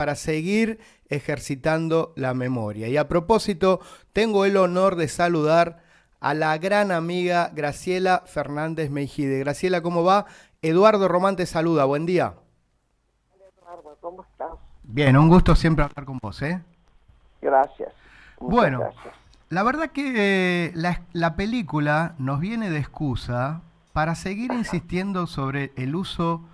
para seguir ejercitando la memoria. Y a propósito, tengo el honor de saludar a la gran amiga Graciela Fernández Meijide. Graciela, ¿cómo va? Eduardo Román te saluda, buen día. Hola Eduardo, ¿cómo estás? Bien, un gusto siempre hablar con vos, ¿eh? Gracias, muchas Bueno, gracias. la verdad que la película nos viene de excusa para seguir Ajá, insistiendo sobre el uso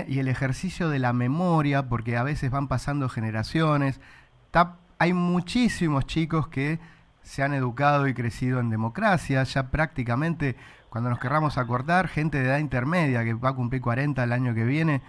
y el ejercicio de la memoria, porque a veces van pasando generaciones. Hay muchísimos chicos que se han educado y crecido en democracia, ya prácticamente, cuando nos querramos acordar, gente de edad intermedia que va a cumplir 40 el año que viene,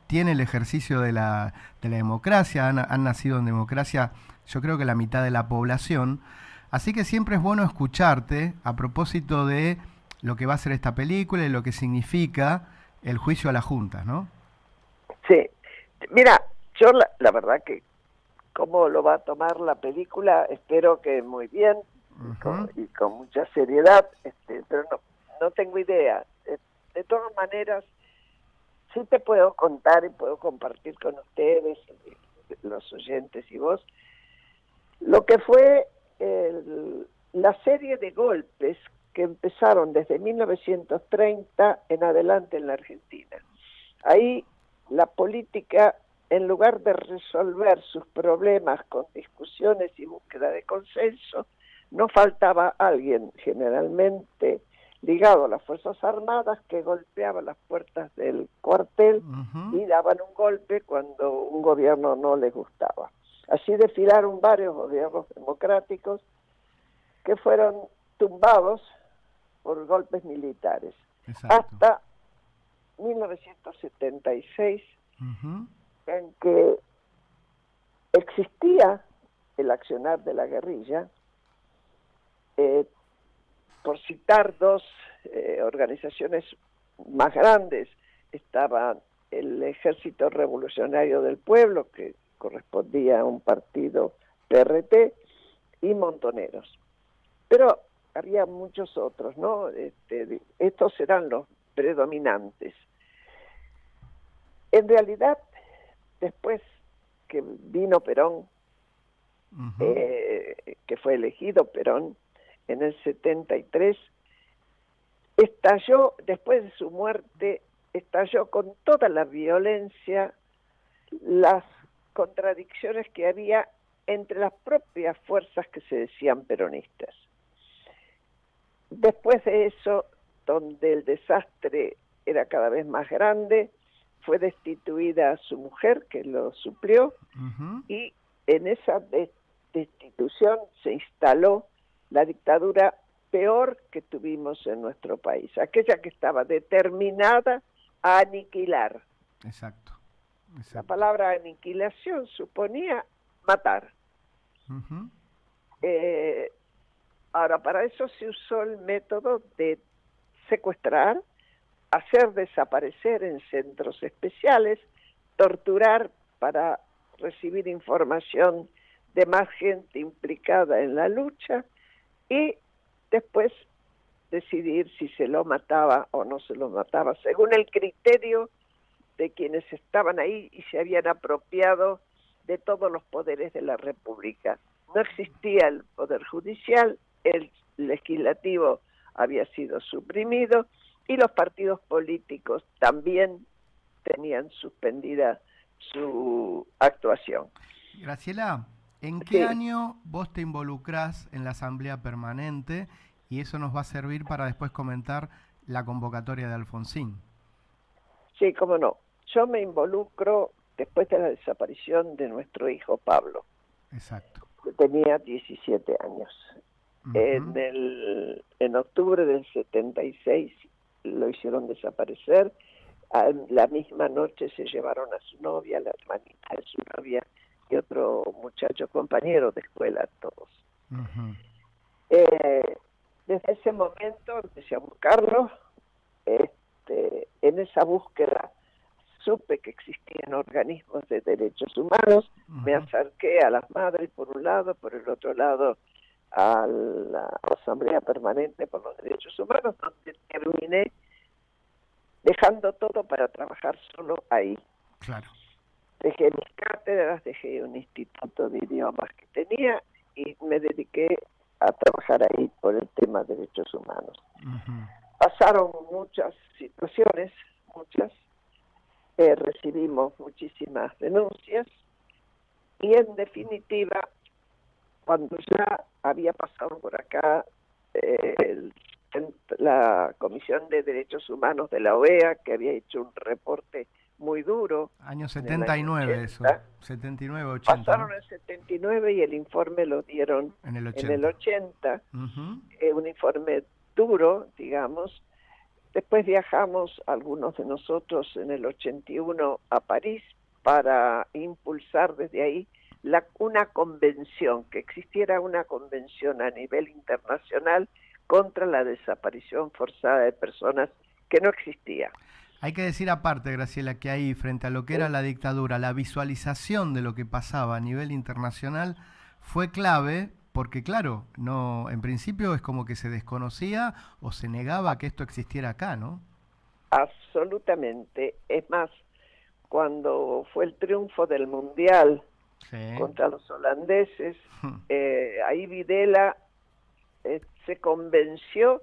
tiene el ejercicio de la democracia, han nacido en democracia, yo creo que la mitad de la población. Así que siempre es bueno escucharte a propósito de lo que va a ser esta película y lo que significa el juicio a las juntas, ¿no? sí. Mira, yo la verdad que cómo lo va a tomar la película, espero que muy bien Ujú. y con mucha seriedad, pero no tengo idea. De todas maneras, sí te puedo contar y puedo compartir con ustedes, los oyentes y vos, lo que fue la serie de golpes que empezaron desde 1930 en adelante en la Argentina. Ahí la política, en lugar de resolver sus problemas con discusiones y búsqueda de consenso, no faltaba alguien, generalmente ligado a las Fuerzas Armadas, que golpeaba las puertas del cuartel Ujú. y daban un golpe cuando un gobierno no les gustaba. Así desfilaron varios gobiernos democráticos que fueron tumbados por golpes militares, Exacto. hasta 1976, Ujú. en que existía el accionar de la guerrilla. eh, por citar dos organizaciones más grandes, estaba el Ejército Revolucionario del Pueblo, que correspondía a un partido PRT, y Montoneros. Pero había muchos otros, ¿no? Estos eran los predominantes. En realidad, después que vino Perón, Ujú. que fue elegido Perón en el 73, estalló, después de su muerte, estalló con toda la violencia las contradicciones que había entre las propias fuerzas que se decían peronistas. Después de eso, donde el desastre era cada vez más grande, fue destituida su mujer, que lo suplió, Ujú. y en esa destitución se instaló la dictadura peor que tuvimos en nuestro país, aquella que estaba determinada a aniquilar. Exacto. La Exacto. palabra aniquilación suponía matar. Ujú. Eh, Ahora, para eso se usó el método de secuestrar, hacer desaparecer en centros especiales, torturar para recibir información de más gente implicada en la lucha y después decidir si se lo mataba o no se lo mataba, según el criterio de quienes estaban ahí y se habían apropiado de todos los poderes de la República. No existía el poder judicial, el legislativo había sido suprimido y los partidos políticos también tenían suspendida su actuación. Graciela, ¿en qué Sí, año vos te involucrás en la Asamblea Permanente? Y eso nos va a servir para después comentar la convocatoria de Alfonsín. sí, cómo no. Yo me involucro después de la desaparición de nuestro hijo Pablo, Exacto. que tenía 17 años. Ujú. En octubre del 76 lo hicieron desaparecer. La misma noche se llevaron a su novia, la hermanita de su novia y otro muchacho compañero de escuela, todos. Ujú. Eh, Desde ese momento empecé a buscarlo. En esa búsqueda supe que existían organismos de derechos humanos, me Ujú. acerqué a las madres por un lado, por el otro lado a la Asamblea Permanente por los Derechos Humanos, donde terminé dejando todo para trabajar solo ahí. Claro. Dejé mis cátedras, dejé un instituto de idiomas que tenía y me dediqué a trabajar ahí por el tema de derechos humanos. Ujú. Pasaron muchas situaciones, muchas, recibimos muchísimas denuncias y en definitiva, cuando ya había pasado por acá la Comisión de Derechos Humanos de la OEA, que había hecho un reporte muy duro Año en el año 79 eso, 80, 79, 80, ¿no? pasaron el 79 y el informe lo dieron En el en el 80. 80, Ujú. un informe duro, digamos. Después viajamos, algunos de nosotros, en el 81 a París para impulsar desde ahí una convención, que existiera una convención a nivel internacional contra la desaparición forzada de personas que no existía. Hay que decir aparte, Graciela, que ahí, frente a lo que era ¿Sí? la dictadura, la visualización de lo que pasaba a nivel internacional fue clave porque, claro, no, en principio es como que se desconocía o se negaba que esto existiera acá, ¿no? Absolutamente. Es más, cuando fue el triunfo del Mundial Sí. contra los holandeses, ahí Videla se convenció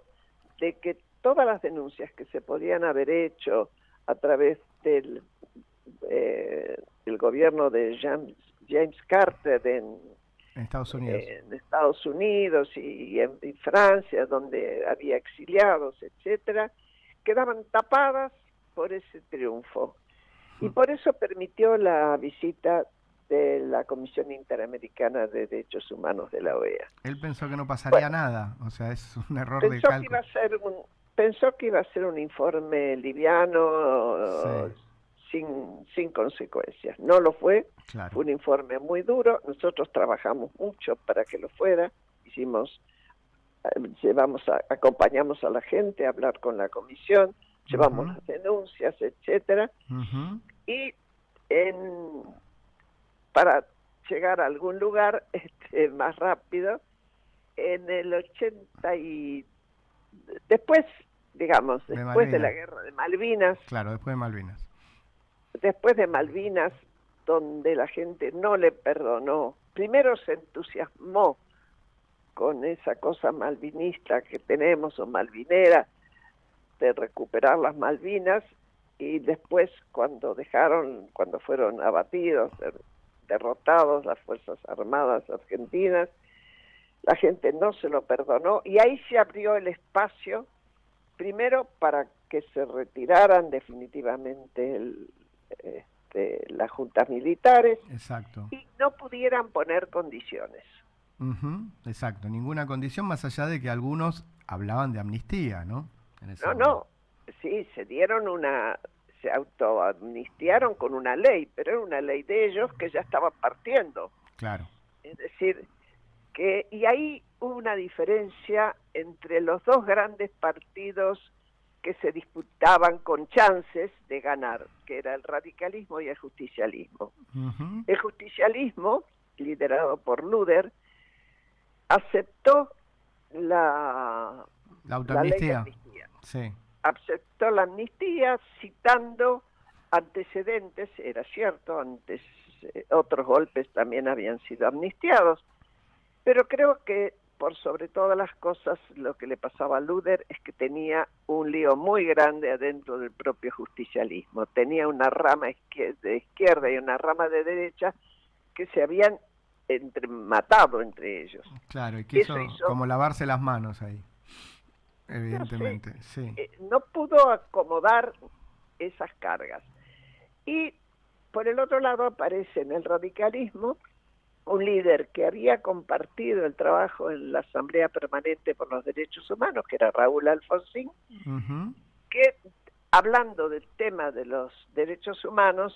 de que todas las denuncias que se podían haber hecho a través del gobierno de James Carter En Estados Unidos. en Estados Unidos y en Francia, donde había exiliados, etcétera, quedaban tapadas por ese triunfo. Y por eso permitió la visita de la Comisión Interamericana de Derechos Humanos de la OEA. Él pensó que no pasaría Bueno, nada, o sea, es un error de pensó que iba cálculo. a ser pensó que iba a ser un informe liviano, Sí, sin consecuencias. No lo fue, claro. fue un informe muy duro. Nosotros trabajamos mucho para que lo fuera. Acompañamos a la gente a hablar con la comisión, llevamos Ujú, las denuncias, etcétera. ujú. Y para llegar a algún lugar más rápido, en el 80 y después, digamos, De después de la Malvinas, guerra de Malvinas, claro, después de Malvinas. después de Malvinas, donde la gente no le perdonó, primero se entusiasmó con esa cosa malvinista que tenemos o malvinera de recuperar las Malvinas y después cuando fueron abatidos, derrotados las Fuerzas Armadas argentinas, la gente no se lo perdonó y ahí se abrió el espacio primero para que se retiraran definitivamente las juntas militares Exacto. y no pudieran poner condiciones. Ujú, exacto, ninguna condición más allá de que algunos hablaban de amnistía, ¿no? En ese No, momento. no, sí, se autoamnistiaron con una ley, pero era una ley de ellos que ya estaban partiendo. Claro. Es decir, y ahí hubo una diferencia entre los dos grandes partidos que se disputaban con chances de ganar, que era el radicalismo y el justicialismo. Ujú. El justicialismo, liderado por Luder, aceptó La la ley de autoamnistía. amnistía. Sí. Aceptó la amnistía citando antecedentes, era cierto, antes otros golpes también habían sido amnistiados, pero creo que por sobre todas las cosas lo que le pasaba a Luder es que tenía un lío muy grande adentro del propio justicialismo. Tenía una rama de izquierda y una rama de derecha que se habían matado entre ellos. Claro, y Eso quiso hizo, como lavarse las manos ahí, no sé, evidentemente, sí. no pudo acomodar esas cargas. Y por el otro lado aparece en el radicalismo un líder que había compartido el trabajo en la Asamblea Permanente por los Derechos Humanos, que era Raúl Alfonsín, Ujú. que hablando del tema de los derechos humanos,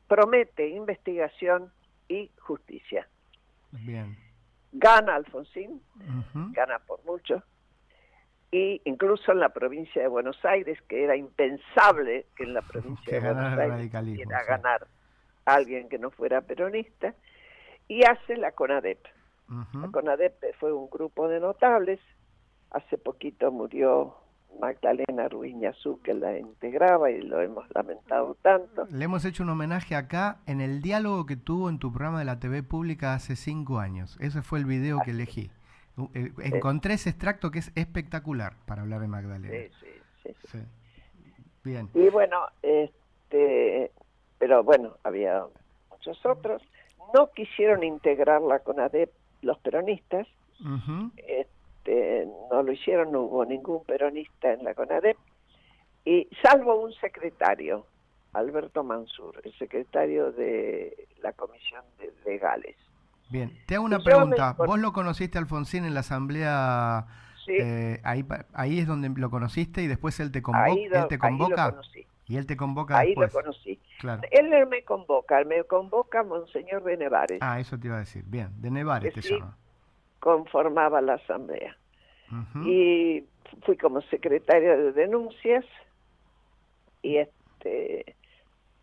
promete investigación y justicia. Bien. Gana Alfonsín, Ujú. gana por mucho, y incluso en la provincia de Buenos Aires, que era impensable que en la provincia Que de Buenos ganara el Aires radicalismo, pudiera sí. ganar alguien que no fuera peronista, y hace la CONADEP. La Ujú. CONADEP fue un grupo de notables, hace poquito murió Magdalena Ruiñazú, que la integraba y lo hemos lamentado tanto. Le hemos hecho un homenaje acá en el diálogo que tuvo en tu programa de la TV pública hace 5 años. Ese fue el video que elegí. Encontré ese extracto que es espectacular para hablar de Magdalena. Sí. Sí. Bien. Y bueno, pero bueno, había muchos otros. No quisieron integrarla con ADEP los peronistas. Uh-huh. No lo hicieron, no hubo ningún peronista en la CONADEP, y salvo un secretario, Alberto Mansur, el secretario de la Comisión de Legales. Bien, te hago una pregunta. ¿Vos lo conociste a Alfonsín en la asamblea? Sí. Ahí es donde lo conociste y después él te convoca. Ahí lo conocí. Y él te convoca ahí después. Lo conocí. Claro. Él me convoca Monseñor de Nevares. Ah, eso te iba a decir. Bien, de Nevares te llama. Conformaba la asamblea. Uh-huh. Y fui como secretaria de denuncias y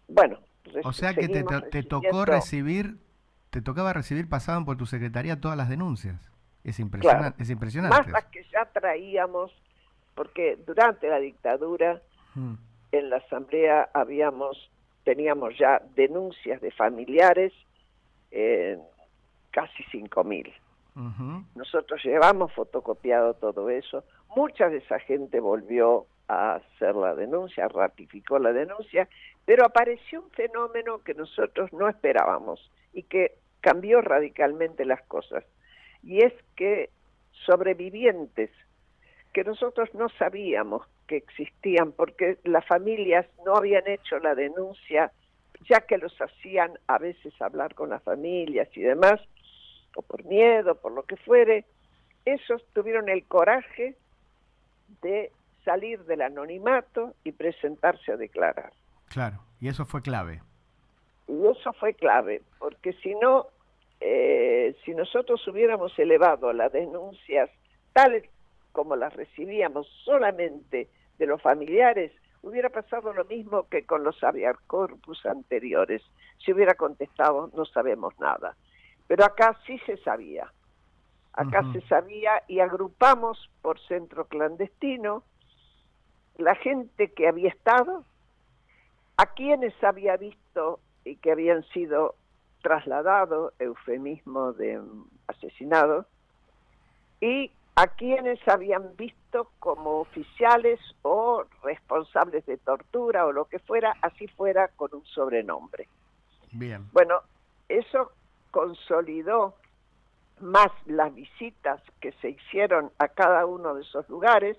bueno, o sea que te tocó recibir, te tocaba recibir, pasaban por tu secretaría todas las denuncias. Es impresionante. Claro, es impresionante. Más las que ya traíamos, porque durante la dictadura en la asamblea teníamos ya denuncias de familiares, casi 5.000. Uh-huh. Nosotros llevamos fotocopiado todo eso. Mucha de esa gente volvió a hacer la denuncia, ratificó la denuncia, pero apareció un fenómeno que nosotros no esperábamos y que cambió radicalmente las cosas. Y es que sobrevivientes que nosotros no sabíamos que existían porque las familias no habían hecho la denuncia, ya que los hacían a veces hablar con las familias y demás, o por miedo, por lo que fuere, esos tuvieron el coraje de salir del anonimato y presentarse a declarar. Claro, y eso fue clave. Y eso fue clave, porque si no, si nosotros hubiéramos elevado las denuncias tales como las recibíamos solamente de los familiares, hubiera pasado lo mismo que con los habeas corpus anteriores. Si hubiera contestado, no sabemos nada. Pero acá sí se sabía. Acá se sabía y agrupamos por centro clandestino la gente que había estado, a quienes había visto y que habían sido trasladados, eufemismo de asesinados, y a quienes habían visto como oficiales o responsables de tortura o lo que fuera, así fuera con un sobrenombre. Bien. Bueno, eso consolidó más las visitas que se hicieron a cada uno de esos lugares,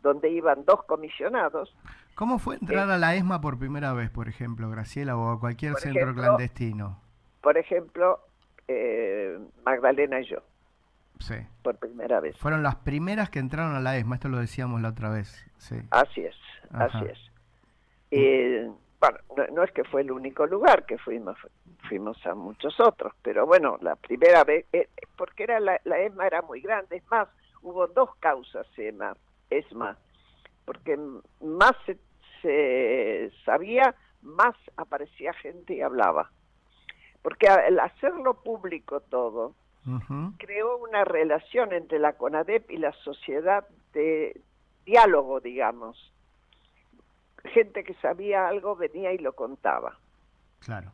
donde iban 2 comisionados. ¿Cómo fue entrar a la ESMA por primera vez, por ejemplo, Graciela, o a cualquier centro clandestino? Por ejemplo, Magdalena y yo. Sí. Por primera vez. Fueron las primeras que entraron a la ESMA, esto lo decíamos la otra vez. Sí. Así es, Ajá. Así es. Bueno, no es que fue el único lugar que fuimos a muchos otros, pero bueno, la primera vez, porque la ESMA era muy grande, es más, hubo 2 causas ESMA, porque más se sabía, más aparecía gente y hablaba. Porque al hacerlo público todo, creó una relación entre la CONADEP y la sociedad de diálogo, digamos. Gente que sabía algo venía y lo contaba. Claro.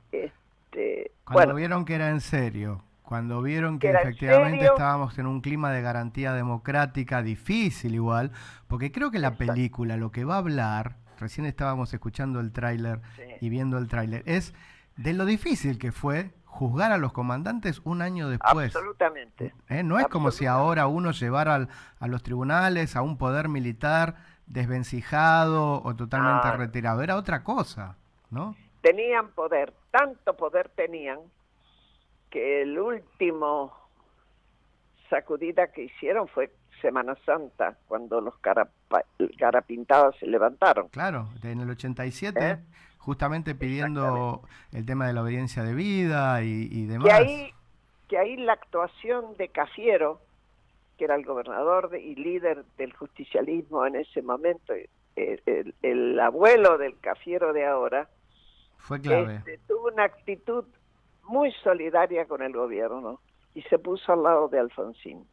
Cuando vieron que era en serio, cuando vieron que efectivamente estábamos en un clima de garantía democrática difícil igual, porque creo que la película, lo que va a hablar, recién estábamos escuchando el tráiler y viendo el tráiler, es de lo difícil que fue juzgar a los comandantes un año después. Absolutamente. No es como si ahora uno llevara a los tribunales a un poder militar desvencijado o totalmente retirado. Era otra cosa, ¿no? Tenían poder, tanto poder tenían, que el último sacudida que hicieron fue Semana Santa, cuando los carapintados se levantaron. Claro, en el 87, justamente pidiendo el tema de la obediencia de vida y demás. Que ahí la actuación de Cafiero, que era el gobernador y líder del justicialismo en ese momento, el abuelo del Cafiero de ahora, fue clave. Tuvo una actitud muy solidaria con el gobierno y se puso al lado de Alfonsín.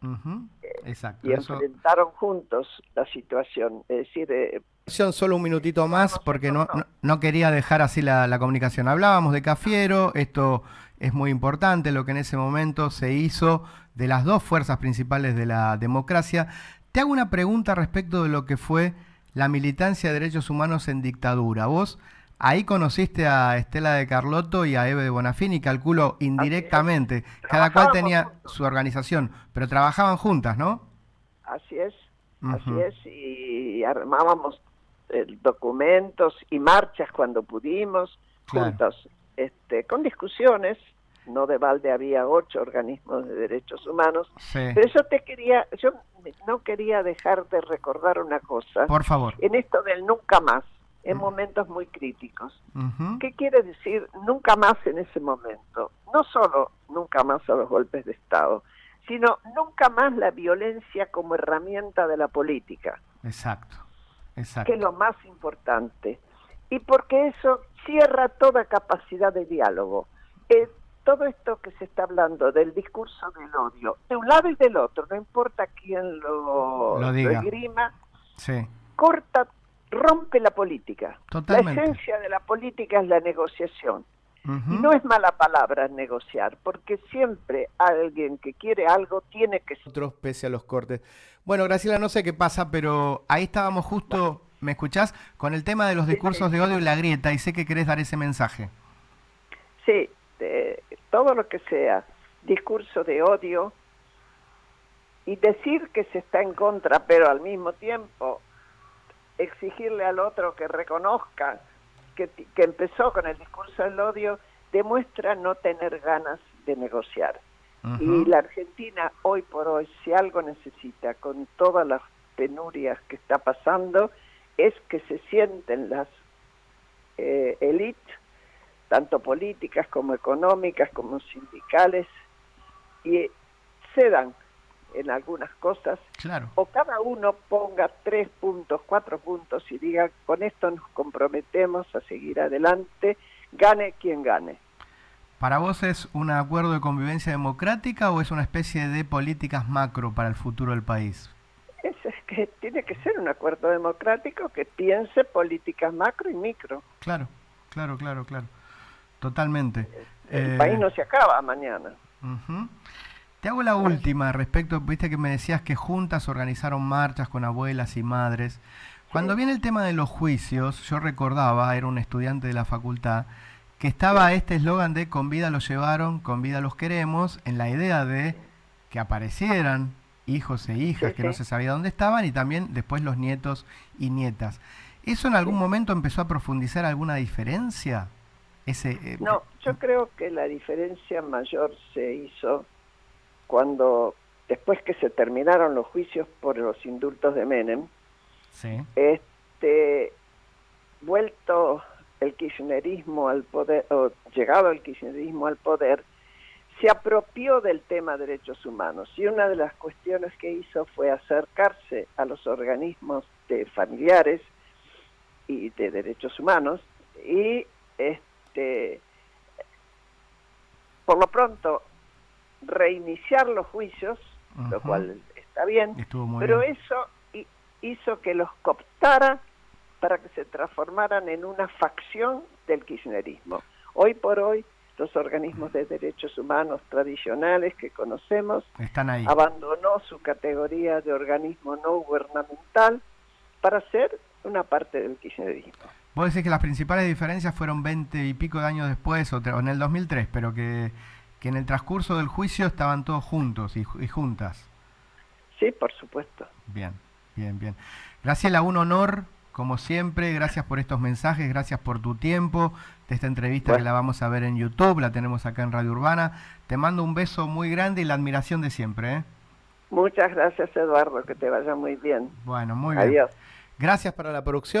Ujú, exacto. y Eso. enfrentaron juntos la situación. Es decir, Solo un minutito más porque nosotros no. no quería dejar así la comunicación. Hablábamos de Cafiero, esto es muy importante, lo que en ese momento se hizo de las dos fuerzas principales de la democracia. Te hago una pregunta respecto de lo que fue la militancia de derechos humanos en dictadura. Vos ahí conociste a Estela de Carlotto y a Eve de Bonafini, calculo Así es. indirectamente. Cada cual Trabajábamos tenía juntos. su organización, pero trabajaban juntas, ¿no? Así es, así Ujú, es, y armábamos documentos y marchas cuando pudimos, claro. juntos, con discusiones, no de balde había 8 organismos de derechos humanos, Sí. pero yo no quería dejar de recordar una cosa, Por favor. en esto del nunca más, en momentos muy críticos. Ujú. ¿Qué quiere decir nunca más en ese momento? No solo nunca más a los golpes de Estado, sino nunca más la violencia como herramienta de la política, Exacto, que es exacto. lo más importante. Y porque eso cierra toda capacidad de diálogo. Todo esto que se está hablando del discurso del odio, de un lado y del otro, no importa quién Lo lo diga. esgrima, Sí, corta, rompe la política. La totalmente. esencia de la política es la negociación. Y Ujú. no es mala palabra negociar, porque siempre alguien que quiere algo tiene que... Otros pese a los cortes. Bueno, Graciela, no sé qué pasa, pero ahí estábamos justo, ¿me escuchás? Con el tema de los Sí, discursos de odio y la grieta, y sé que querés dar ese mensaje. sí, todo lo que sea discurso de odio y decir que se está en contra, pero al mismo tiempo exigirle al otro que reconozca que empezó con el discurso del odio, demuestra no tener ganas de negociar. Y Ujú. la Argentina hoy por hoy, si algo necesita, con todas las penurias que está pasando, es que se sienten las élites, tanto políticas como económicas, como sindicales, y cedan en algunas cosas, Claro. o cada uno ponga 3 puntos, 4 puntos y diga, con esto nos comprometemos a seguir adelante, gane quien gane. ¿Para vos es un acuerdo de convivencia democrática o es una especie de políticas macro para el futuro del país? Es que tiene que ser un acuerdo democrático que piense políticas macro y micro. Claro, claro, claro, claro. Totalmente. El país Eh, no se acaba mañana. Ujú. Te hago la última respecto, viste que me decías que juntas organizaron marchas con abuelas y madres. Cuando Sí, viene el tema de los juicios, yo recordaba, era un estudiante de la facultad, que sí, estaba este eslogan de con vida los llevaron, con vida los queremos, en la idea de sí, que aparecieran hijos e hijas sí, que no sí, se sabía dónde estaban y también después los nietos y nietas. ¿Eso en algún sí. momento empezó a profundizar alguna diferencia? Ese, No, yo creo que la diferencia mayor se hizo cuando, después que se terminaron los juicios por los indultos de Menem, sí. este, vuelto el kirchnerismo al poder, o llegado el kirchnerismo al poder, se apropió del tema derechos humanos y una de las cuestiones que hizo fue acercarse a los organismos de familiares y de derechos humanos y por lo pronto reiniciar los juicios, lo Ujú. cual está bien, Estuvo muy pero bien. eso hizo que los cooptara para que se transformaran en una facción del kirchnerismo. Hoy por hoy, los organismos de derechos humanos tradicionales que conocemos Están ahí. abandonó su categoría de organismo no gubernamental para ser una parte del kirchnerismo. Vos decís que las principales diferencias fueron 20 y pico de años después o en el 2003, pero que en el transcurso del juicio estaban todos juntos y juntas. Sí, por supuesto. Bien, bien, bien. Graciela, un honor, como siempre. Gracias por estos mensajes, gracias por tu tiempo, de esta entrevista que Bueno, la vamos a ver en YouTube, la tenemos acá en Radio Urbana. Te mando un beso muy grande y la admiración de siempre, ¿eh? muchas gracias, Eduardo, que te vaya muy bien. Bueno, muy bien. Adiós. Gracias para la producción.